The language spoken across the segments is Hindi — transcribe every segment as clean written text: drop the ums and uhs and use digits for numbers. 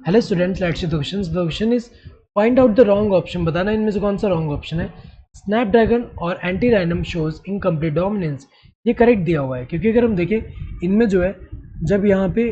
Hello students, let's see the question. The question is find out the wrong option. बताना इनमें से कौन सा रॉन्ग ऑप्शन है। स्नैपड्रैगन और anti random shows incomplete dominance. ये करेक्ट दिया हुआ है क्योंकि अगर हम देखें इनमें जो है, जब यहाँ पे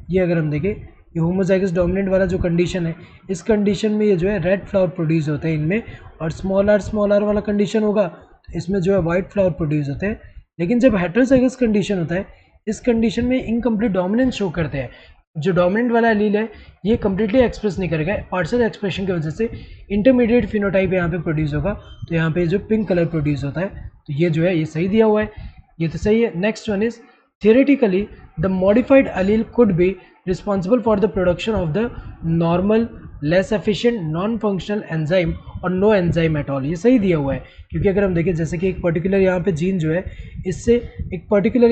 ये अगर हम देखें ये होमोजाइगस डोमिनेंट वाला जो कंडीशन है, इस कंडीशन में ये जो है रेड फ्लावर प्रोड्यूस होते हैं इनमें, और स्मॉल आर वाला कंडीशन होगा तो इसमें जो है वाइट फ्लावर प्रोड्यूस होते हैं। लेकिन जब हेटेरोजाइगस कंडीशन होता है, इस कंडीशन में इनकम्प्लीट डोमिनेंस शो करते हैं। जो डोमिनेंट वाला एलील है ये कम्प्लीटली एक्सप्रेस नहीं करेगा, पार्शियल एक्सप्रेशन की वजह से इंटरमीडिएट फिनोटाइप यहाँ पे प्रोड्यूस होगा। तो यहाँ पे जो पिंक कलर प्रोड्यूस होता है, तो ये जो है ये सही दिया हुआ है, ये तो सही है। Next one is theoretically the modified allele could be responsible for the production of the normal less efficient non functional enzyme और नो एंजाइम एट ऑल। ये सही दिया हुआ है क्योंकि अगर हम देखें जैसे कि एक पर्टिकुलर यहाँ पे जीन जो है, इससे एक पर्टिकुलर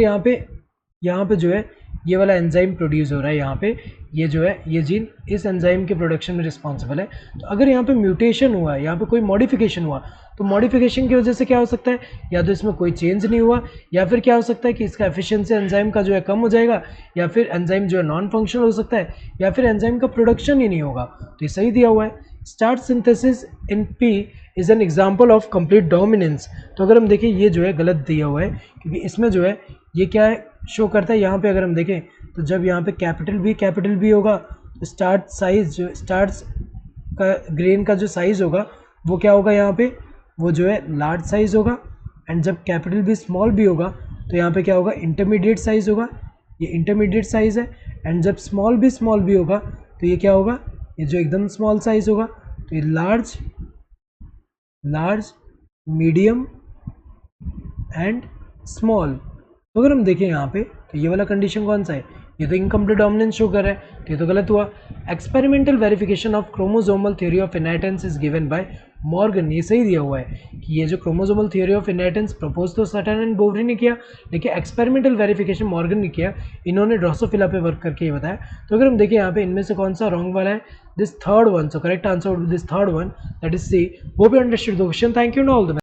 यहाँ पे जो है ये वाला एंजाइम प्रोड्यूस हो रहा है, यहाँ पे ये जो है ये जीन इस एंजाइम के प्रोडक्शन में रिस्पॉन्सिबल है। तो अगर यहाँ पे म्यूटेशन हुआ है, यहाँ पे कोई मॉडिफिकेशन हुआ, तो मॉडिफिकेशन की वजह से क्या हो सकता है, या तो इसमें कोई चेंज नहीं हुआ, या फिर क्या हो सकता है कि इसका एफिशिएंसी एंजाइम का जो है कम हो जाएगा, या फिर एंजाइम जो है नॉन फंक्शनल हो सकता है, या फिर एंजाइम का प्रोडक्शन ही नहीं होगा। तो ये सही दिया हुआ है। Starch synthesis in P is an example of complete dominance. तो अगर हम देखें ये जो है गलत दिया हुआ है क्योंकि इसमें जो है ये क्या है शो करता है। यहाँ पे अगर हम देखें तो जब यहाँ पे कैपिटल बी होगा तो स्टार्च साइज जो स्टार्च का ग्रेन का जो साइज होगा वो क्या होगा, यहाँ पे वो जो है लार्ज साइज होगा। एंड जब कैपिटल बी स्मॉल बी होगा तो यहाँ पे क्या होगा, इंटरमीडिएट साइज होगा, ये इंटरमीडिएट साइज है। एंड जब स्मॉल बी होगा तो ये क्या होगा, ये जो एकदम स्मॉल साइज होगा, तो ये लार्ज मीडियम एंड स्मॉल। तो अगर हम देखें यहाँ पे तो ये वाला कंडीशन कौन सा है, ये तो इनकम्प्लीट डोमिनेंस शो कर रहा है, तो ये तो गलत हुआ। Experimental verification of chromosomal theory of inheritance is given by Morgan. ये सही दिया हुआ है कि ये जो chromosomal theory of inheritance propose तो सटन एंड बोवरी ने किया, लेकिन एक्सपेरिमेंटल वेरिफिकेशन मॉर्गन ने किया। इन्होंने ड्रोसोफिला पे वर्क करके ये बताया। तो अगर हम देखें यहाँ पे इनमें से कौन सा रॉन्ग वाला है, this third one. So correct answer would be this third one, that is C. Hope you understood the question. Thank you and all the best.